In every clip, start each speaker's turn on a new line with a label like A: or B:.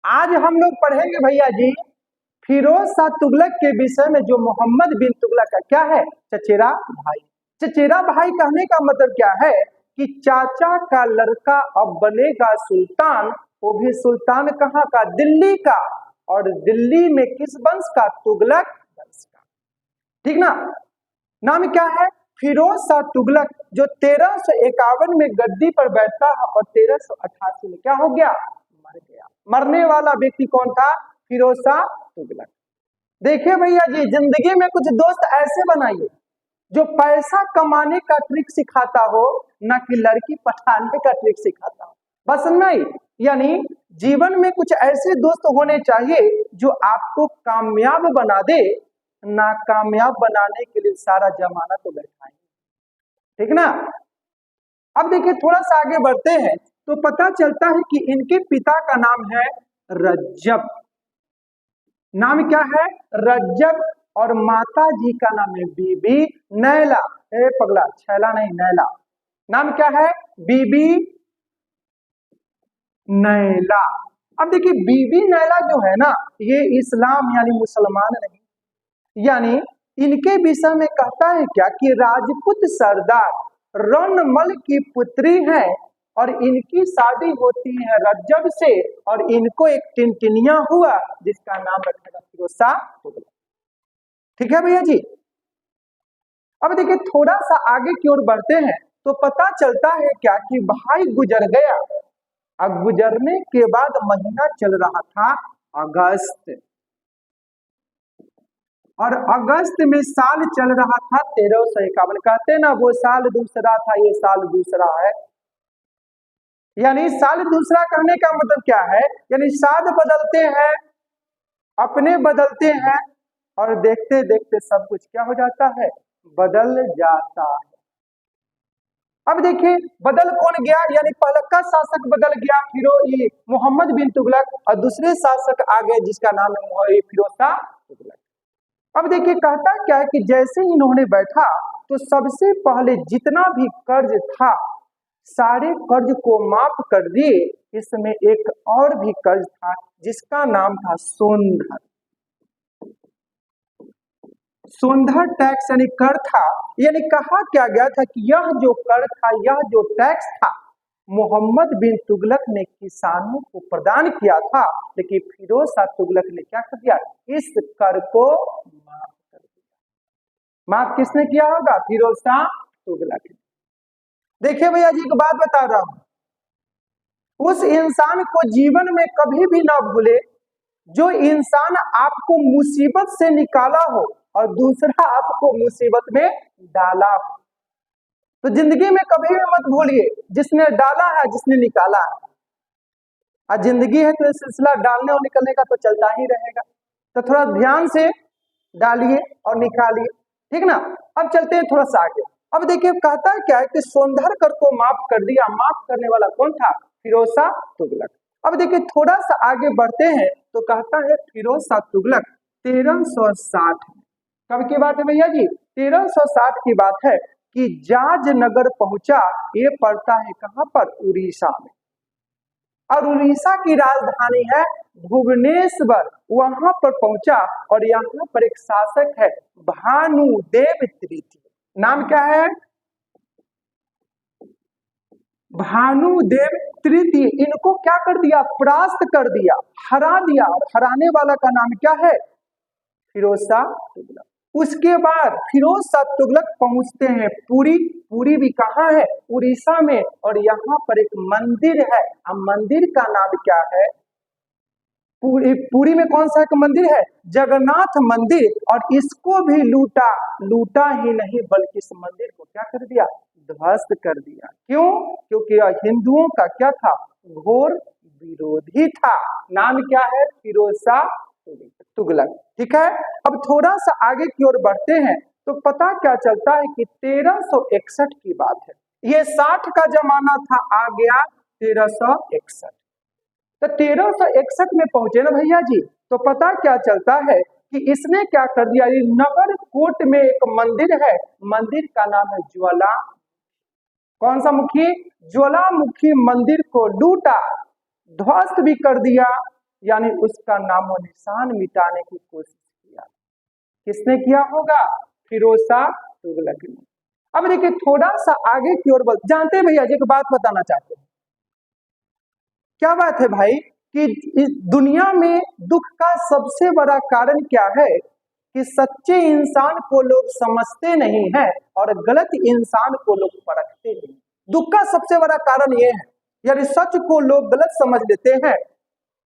A: आज हम लोग पढ़ेंगे भैया जी फिरोज शाह तुगलक के विषय में, जो मोहम्मद बिन तुगलक का क्या है, चचेरा भाई। चचेरा भाई कहने का मतलब क्या है कि चाचा का लड़का अब बनेगा सुल्तान, वो भी सुल्तान कहाँ का, दिल्ली का, और दिल्ली में किस वंश का, तुगलक वंश का। ठीक ना। नाम क्या है, फिरोज शाह तुगलक, जो 1351 में गद्दी पर बैठता है और 1388 में क्या हो गया, मर गया। मरने वाला व्यक्ति कौन था, फिरोज शाह तुगलक। देखिए भैया जी, जिंदगी में कुछ दोस्त ऐसे बनाइए जो पैसा कमाने का ट्रिक सिखाता हो, ना कि लड़की पटाने का ट्रिक सिखाता हो। बस नहीं, यानी जीवन में कुछ ऐसे दोस्त होने चाहिए जो आपको कामयाब बना दे, नाकामयाब बनाने के लिए सारा जमाना तो बैठा है। ठीक ना। अब देखिए थोड़ा सा आगे बढ़ते हैं तो पता चलता है कि इनके पिता का नाम है रज्जब। नाम क्या है, रज्जब, और माता जी का नाम है बीबी नैला। ए पगला, छैला नहीं, नैला। नाम क्या है, बीबी नैला। अब देखिए बीबी नैला जो है ना, ये इस्लाम यानी मुसलमान नहीं, यानी इनके विषय में कहता है क्या कि राजपूत सरदार रणमल की पुत्री है, और इनकी शादी होती है रज्जब से, और इनको एक टिनटिनिया हुआ जिसका नाम रखा फिरोज शाह तुगलक। ठीक है भैया जी। अब देखिए थोड़ा सा आगे की ओर बढ़ते हैं तो पता चलता है क्या कि भाई गुजर गया। अब गुजरने के बाद महीना चल रहा था अगस्त, और अगस्त में साल चल रहा था 1351। कहते ना वो साल दूसरा था, ये साल दूसरा है। यानी साल दूसरा कहने का मतलब क्या है, यानी साल बदलते हैं, अपने बदलते हैं, और देखते देखते सब कुछ क्या हो जाता है, बदल जाता है। अब देखिए बदल कौन गया, यानी पहले का शासक बदल गया, फिर मोहम्मद बिन तुगलक, और दूसरे शासक आ गए जिसका नाम है फिरोज शाह तुगलक। अब देखिए कहता क्या है कि जैसे इन्होंने बैठा तो सबसे पहले जितना भी कर्ज था सारे कर्ज को माफ कर दिए। इसमें एक और भी कर्ज था जिसका नाम था सोंधर। सोंधर टैक्स यानी कर था। यानी कहा क्या गया था कि यह जो कर था, यह जो टैक्स था, मोहम्मद बिन तुगलक ने किसानों को प्रदान किया था, लेकिन फिरोज शाह तुगलक ने क्या कर दिया, इस कर को माफ कर दिया। माफ किसने किया होगा, फिरोज शाह तुगलक। देखिए भैया जी एक बात बता रहा हूं, उस इंसान को जीवन में कभी भी ना भूले जो इंसान आपको मुसीबत से निकाला हो और दूसरा आपको मुसीबत में डाला हो। तो जिंदगी में कभी भी मत भूलिए जिसने डाला है, जिसने निकाला है। आज जिंदगी है तो सिलसिला डालने और निकलने का तो चलता ही रहेगा, तो थोड़ा ध्यान से डालिए और निकालिए। ठीक ना। अब चलते हैं थोड़ा सा आगे। अब देखिए कहता है क्या है कि सोंधर कर को माफ कर दिया। माफ करने वाला कौन था, फिरोज शाह तुगलक। अब देखिए थोड़ा सा आगे बढ़ते हैं तो कहता है फिरोज शाह तुगलक 1360, कब की बात है भैया जी, 1360 की बात है कि जाज नगर पहुंचा। ये पड़ता है कहां पर, उड़ीसा में, और उड़ीसा की राजधानी है भुवनेश्वर। वहां पर पहुंचा और यहाँ पर एक शासक है भानुदेव तृतीय। नाम क्या है, भानुदेव तृतीय। इनको क्या कर दिया, परास्त कर दिया, हरा दिया, और हराने वाला का नाम क्या है, फिरोज शाह तुगलक। उसके बाद फिरोज शाह तुगलक पहुंचते हैं पुरी। पुरी भी कहाँ है, उड़ीसा में, और यहाँ पर एक मंदिर है। अब मंदिर का नाम क्या है, पुरी में कौन सा एक मंदिर है, जगन्नाथ मंदिर। और इसको भी लूटा, लूटा ही नहीं बल्कि इस मंदिर को क्या कर दिया, ध्वस्त कर दिया। क्यों, क्योंकि हिंदुओं का क्या था, घोर विरोधी था। नाम क्या है, फिरोज शाह तुगलक। ठीक है। अब थोड़ा सा आगे की ओर बढ़ते हैं तो पता क्या चलता है कि 1361 की बात है। ये 60 का जमाना था, आ गया 1361। तो 1361 में पहुंचे ना भैया जी, तो पता क्या चलता है कि इसने क्या कर दिया, ये नगर कोट में एक मंदिर है, मंदिर का नाम है ज्वाला, कौन सा मुखी, ज्वालामुखी मंदिर को लूटा, ध्वस्त भी कर दिया। यानी उसका नामो निशान मिटाने की कोशिश किया। किसने किया होगा? फिरोज शाह तुगलक ने। अब देखिए थोड़ा सा आगे की ओर जानते हैं भैया जी, एक बात बताना चाहते हैं। क्या बात है भाई कि इस दुनिया में दुख का सबसे बड़ा कारण क्या है कि सच्चे इंसान को लोग समझते नहीं है और गलत इंसान को लोग परखते नहीं। दुख का सबसे बड़ा कारण ये है, यानी सच को लोग गलत समझ लेते हैं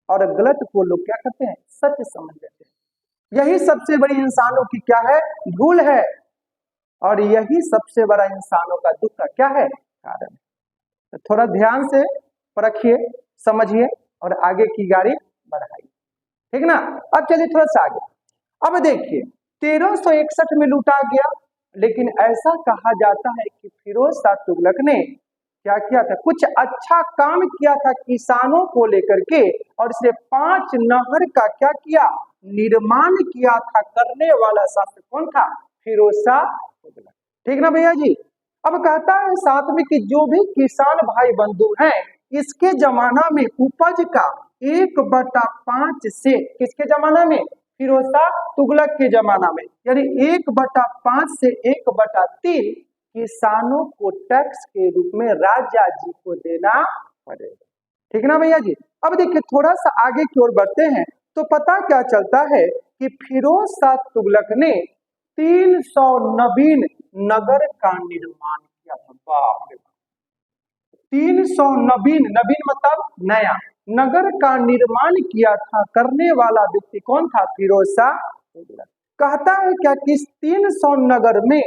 A: और गलत को लोग क्या करते हैं? सच समझ लेते हैं। यही सबसे बड़ी इंसानों की क्या है? भूल है। और यही सबसे बड़ा इंसानों का दुख का क्या है? कारण है। तो थोड़ा ध्यान से परखिए, समझिए और आगे की गाड़ी बढ़ाइए, ठीक ना। अब चलिए थोड़ा सा आगे। अब देखिए 1361 में लूटा गया, लेकिन ऐसा कहा जाता है कि फिरोज शाह तुगलक ने क्या किया था? कुछ अच्छा काम किया था किसानों को लेकर के, और इसने 5 नहर का क्या किया? निर्माण किया था। करने वाला शासक कौन था? फिरोज शाह तुगलक, ठीक ना भैया जी। अब कहता है साथ में कि जो भी किसान भाई बंधु हैं, इसके जमाना में उपज का 1/5 से, किसके जमाना में? फिरोज शाह तुगलक के जमाना में, यानी 1/5 से 1/3 किसानों को टैक्स के रूप में राजा जी को देना पड़ेगा, ठीक ना भैया जी। अब देखिए थोड़ा सा आगे की ओर बढ़ते हैं तो पता क्या चलता है कि फिरोज शाह तुगलक ने 300 नवीन नगर का निर्माण किया था। बाप रे, 300 नवीन, नवीन मतलब नया, नगर का निर्माण किया था। करने वाला व्यक्ति कौन था? फिरोज शाह तुगलक। कहता है क्या कि इस 300 नगर में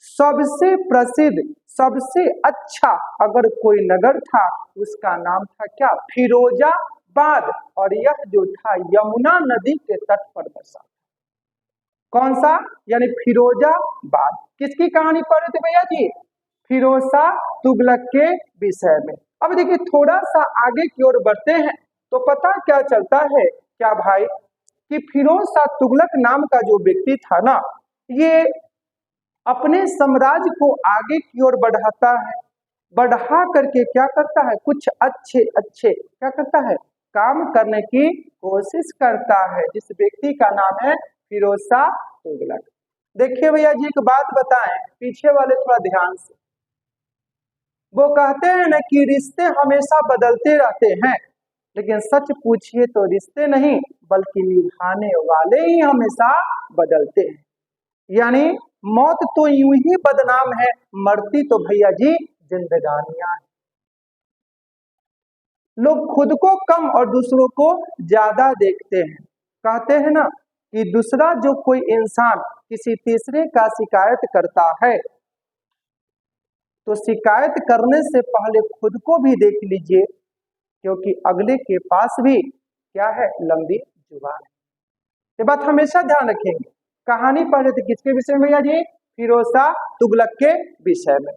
A: सबसे प्रसिद्ध, सबसे अच्छा अगर कोई नगर था उसका नाम था क्या? फिरोजाबाद। और यह जो था यमुना नदी के तट पर बसा। कौन सा? यानी फिरोजाबाद। किसकी कहानी पढ़ रहे थे भैया जी? फिरोज शाह तुगलक के विषय में। अब देखिए थोड़ा सा आगे की ओर बढ़ते हैं तो पता क्या चलता है क्या भाई कि फिरोज शाह तुगलक नाम का जो व्यक्ति था ना, ये अपने साम्राज्य को आगे की ओर बढ़ाता है। बढ़ा करके क्या करता है? कुछ अच्छे अच्छे क्या करता है? काम करने की कोशिश करता है, जिस व्यक्ति का नाम है फिरोज शाह तुगलक। देखिए भैया जी एक बात बताएं, पीछे वाले थोड़ा ध्यान से। वो कहते हैं ना कि रिश्ते हमेशा बदलते रहते हैं, लेकिन सच पूछिए तो रिश्ते नहीं बल्कि निभाने वाले ही हमेशा बदलते हैं। यानी मौत तो यूं ही बदनाम है, मरती तो भैया जी जिंदगानियां हैं। लोग खुद को कम और दूसरों को ज्यादा देखते हैं। कहते हैं ना कि दूसरा जो कोई इंसान किसी तीसरे का शिकायत करता है तो शिकायत करने से पहले खुद को भी देख लीजिए, क्योंकि अगले के पास भी क्या है? लंबी जुबान है। ये बात हमेशा ध्यान रखेंगे। कहानी पढ़ रहे थे किसके विषय में भैया जी? फिरोज शाह तुगलक के विषय में।